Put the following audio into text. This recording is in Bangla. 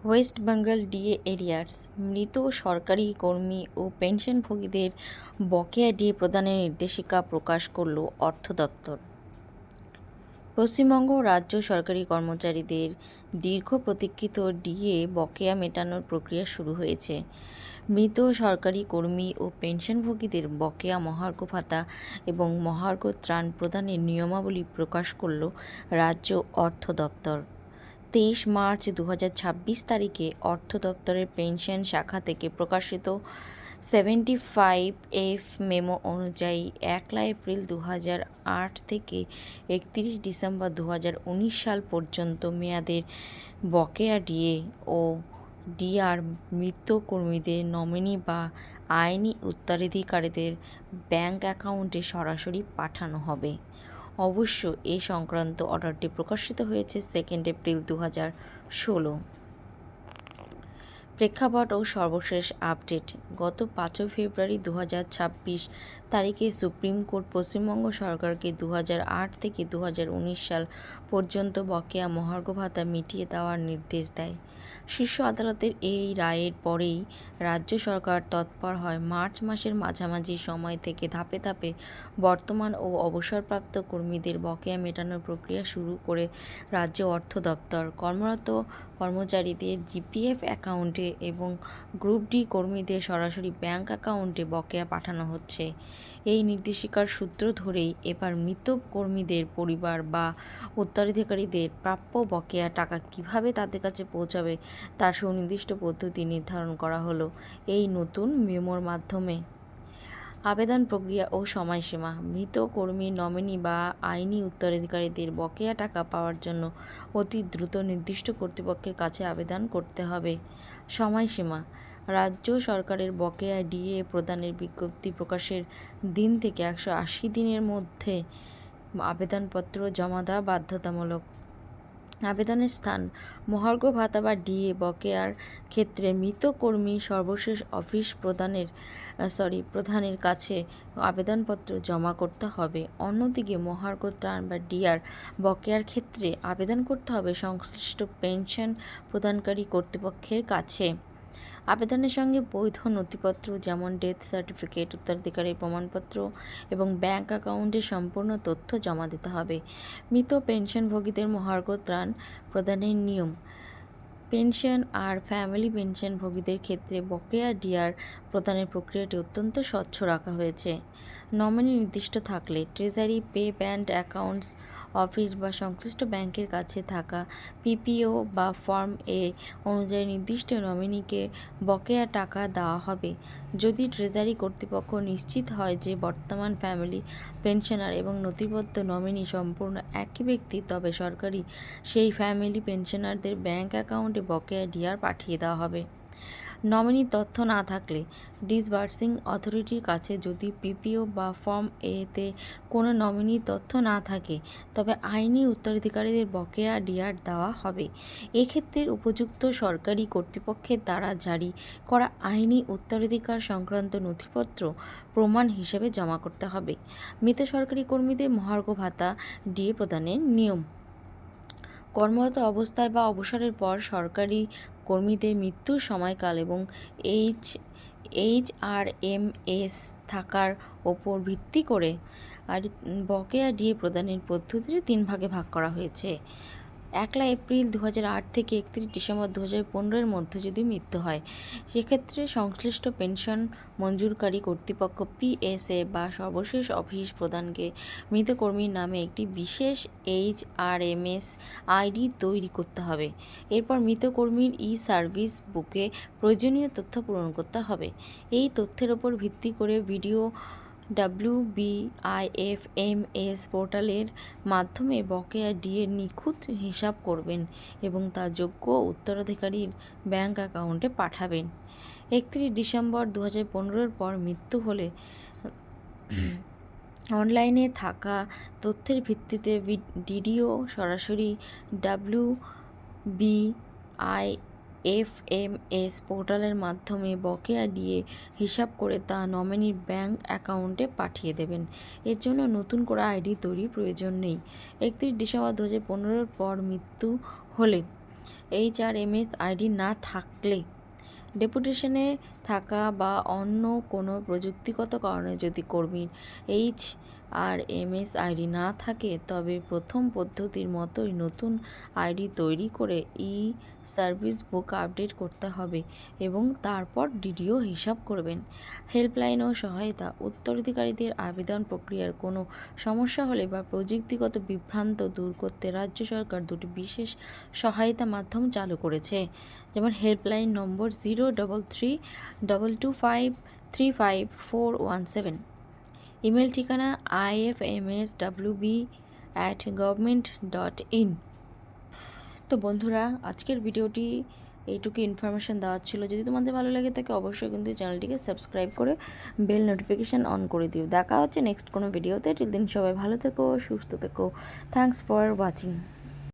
ওয়েস্ট বেঙ্গল ডিএ এরিয়ার্স মৃত সরকারি কর্মী ও পেনশনভোগীদের বকেয়া ডিএ প্রদানের নির্দেশিকা প্রকাশ করল অর্থ দপ্তর। পশ্চিমবঙ্গ রাজ্য সরকারি কর্মচারীদের দীর্ঘ প্রতীক্ষিত ডিএ বকেয়া মেটানোর প্রক্রিয়া শুরু হয়েছে। মৃত সরকারি কর্মী ও পেনশনভোগীদের বকেয়া মহার্ঘ ভাতা এবং মহার্ঘ ত্রাণ প্রদানের নিয়মাবলী প্রকাশ করল রাজ্য অর্থ দপ্তর। 23 মার্চ 2026 তারিখে অর্থ দপ্তরের পেনশন শাখা থেকে প্রকাশিত 75F মেমো অনুযায়ী 1 এপ্রিল 2008 থেকে 31 ডিসেম্বর 2019 সাল পর্যন্ত মেয়াদের বকেয়া ডিএ ও ডিআর মৃত কর্মীদের নমিনি বা আইনি উত্তরাধিকারীদের ব্যাংক অ্যাকাউন্টে সরাসরি পাঠানো হবে। অবশ্য এ সংক্রান্ত অর্ডারটি প্রকাশিত হয়েছে 2 এপ্রিল 2016। প্রেক্ষাপট ও সর্বশেষ আপডেট। গত 5 ফেব্রুয়ারি 2026 তারিখে সুপ্রিম কোর্ট পশ্চিমবঙ্গ সরকারকে 2008 থেকে 2019 সাল পর্যন্ত বকেয়া মহার্ঘ ভাতা মিটিয়ে দেওয়ার নির্দেশ দেয়। শীর্ষ আদালতের এই রায়ের পরেই রাজ্য সরকার তৎপর হয় মার্চ মাসের মাঝামাঝি সময় থেকে ধাপে ধাপে বর্তমান ও অবসরপ্রাপ্ত কর্মীদের বকেয়া মেটানোর প্রক্রিয়া শুরু করে রাজ্য অর্থ দপ্তর। কর্মরত কর্মচারীদের জিপিএফ অ্যাকাউন্টে এবং গ্রুপ ডি কর্মীদের সরাসরি ব্যাংক অ্যাকাউন্টে বকেয়া পাঠানো হচ্ছে। এই নির্দেশিকার সূত্র ধরেই এবার মৃত কর্মীদের পরিবার বা উত্তরাধিকারীদের প্রাপ্য বকেয়া টাকা কিভাবে তাদের কাছে পৌঁছাবে তার সুনির্দিষ্ট পদ্ধতি নির্ধারণ করা হলো এই নতুন মেমোর মাধ্যমে। আবেদন প্রক্রিয়া ও সময়সীমা। মৃত কর্মীর নমিনি বা আইনি উত্তরাধিকারীদের বকেয়া টাকা পাওয়ার জন্য অতি দ্রুত নির্দিষ্ট কর্তৃপক্ষের কাছে আবেদন করতে হবে। সময়সীমা। রাজ্য সরকারের বকেয়া ডিএ প্রদানের বিজ্ঞপ্তি প্রকাশের দিন থেকে 180 দিনের মধ্যে আবেদনপত্র জমা দেওয়া বাধ্যতামূলক। আবেদনের স্থান। মহার্ঘ ভাতা বা ডিএ বকেয়ার ক্ষেত্রে মৃত কর্মী সর্বশেষ অফিস প্রধানের কাছে আবেদনপত্র জমা করতে হবে। অন্যদিকে মহার্ঘ ত্রাণ বা ডিআর বকেয়ার ক্ষেত্রে আবেদন করতে হবে সংশ্লিষ্ট পেনশন প্রদানকারী কর্তৃপক্ষের কাছে। আবেদনের সঙ্গে বৈধ নথিপত্র যেমন ডেথ সার্টিফিকেট, উত্তরাধিকারীর প্রমাণপত্র এবং ব্যাংক অ্যাকাউন্টের সম্পূর্ণ তথ্য জমা দিতে হবে। মৃত পেনশনভোগীদের মহার্ঘ ত্রাণ প্রদানের নিয়ম। পেনশন আর ফ্যামিলি পেনশনভোগীদের ক্ষেত্রে বকেয়া ডিআর প্রদানের প্রক্রিয়াটি অত্যন্ত স্বচ্ছ রাখা হয়েছে। নমিনি নির্দিষ্ট থাকলে treasury pay band accounts office বা সংশ্লিষ্ট ব্যাংকের কাছে থাকা পিপিও বা ফর্ম এ অনুযায়ী নির্দিষ্ট নমিনিকে বকেয়া টাকা দেওয়া হবে। যদি ট্রেজারি কর্তৃপক্ষ নিশ্চিত হয় যে বর্তমান ফ্যামিলি পেনশনার এবং নথিবদ্ধ নমিনি সম্পূর্ণ একই ব্যক্তি, তবে সরকারি সেই ফ্যামিলি পেনশনারদের ব্যাংক অ্যাকাউন্টে বকেয়া ডিআর পাঠিয়ে দেওয়া হবে। নমিনি তথ্য না থাকলে ডিসবার্সিং অথরিটির কাছে যদি পিপিও বা ফর্ম এতে কোনো নমিনি তথ্য না থাকে, তবে আইনি উত্তরাধিকারীদের বকেয়া ডিআর দেওয়া হবে। এক্ষেত্রে উপযুক্ত সরকারি কর্তৃপক্ষের দ্বারা জারি করা আইনি উত্তরাধিকার সংক্রান্ত নথিপত্র প্রমাণ হিসেবে জমা করতে হবে। মৃত সরকারি কর্মীদের মহার্ঘ ভাতা ডিএ প্রদানের নিয়ম। কর্মরত অবস্থায় বা অবসরের পর সরকারি কর্মীদের মৃত্যুর সময়কাল এবং এইচআরএমএস থাকার ওপর ভিত্তি করে আর বকেয়া ডিএ প্রদানের পদ্ধতিটি 3 ভাগে ভাগ করা হয়েছে। 1 এপ্রিল 2008 থেকে 31 ডিসেম্বর 2015-এর মধ্যে যদি মৃত্যু হয়, সেক্ষেত্রে সংশ্লিষ্ট পেনশন মঞ্জুরকারী কর্তৃপক্ষ পিএসএ বা সর্বশেষ অফিস প্রধানকে মৃত কর্মীর নামে একটি বিশেষ এইচআরএমএস আইডি তৈরি করতে হবে। এরপর মৃত কর্মীর সার্ভিস বুকে প্রয়োজনীয় তথ্য পূরণ করতে হবে। এই তথ্যের ওপর ভিত্তি করে ভিডিও WBIFMS পোর্টালের মাধ্যমে বকেয়া ডিএর নিখুঁত হিসাব করবেন এবং তা যোগ্য উত্তরাধিকারীর ব্যাংক অ্যাকাউন্টে পাঠাবেন। 31 ডিসেম্বর 2015-এর পর মৃত্যু হলে অনলাইনে থাকা তথ্যের ভিত্তিতে ডিডিও সরাসরি WBIFMS পোর্টালের মাধ্যমে বকেয়া ডিএ হিসাব করে তা নমিনির ব্যাংক অ্যাকাউন্টে পাঠিয়ে দেবেন। এর জন্য নতুন করে আইডি তৈরির প্রয়োজন নেই। 31 ডিসেম্বর 2015-এর পর মৃত্যু হলে HRMS আইডি না থাকলে, ডেপুটেশনে থাকা বা অন্য কোনো প্রযুক্তিগত কারণে যদি কর্মীর HRMS আইডি না থাকে, তবে প্রথম পদ্ধতির মতোই নতুন আইডি তৈরি করে সার্ভিস বুক আপডেট করতে হবে এবং তারপর DDO হিসাব করবেন। হেল্পলাইন ও সহায়তা। উত্তরাধিকারীদের আবেদন প্রক্রিয়ার কোনো সমস্যা হলে বা প্রযুক্তিগত বিভ্রান্ত দূর করতে রাজ্য সরকার 2টি বিশেষ সহায়তা মাধ্যম চালু করেছে, যেমন হেল্পলাইন নম্বর 0322535417, ইমেল ঠিকানা ifmswb@government.in। তো বন্ধুরা, আজকের ভিডিওটি এইটুকু ইনফরমেশান দেওয়ার ছিল। যদি তোমাদের ভালো লাগে থাকে অবশ্যই কিন্তু চ্যানেলটিকে সাবস্ক্রাইব করে বেল নোটিফিকেশান অন করে দিও। দেখা হচ্ছে নেক্সট কোনো ভিডিওতে। টিল দিন সবাই ভালো থেকো, সুস্থ থেকো। Thanks for watching.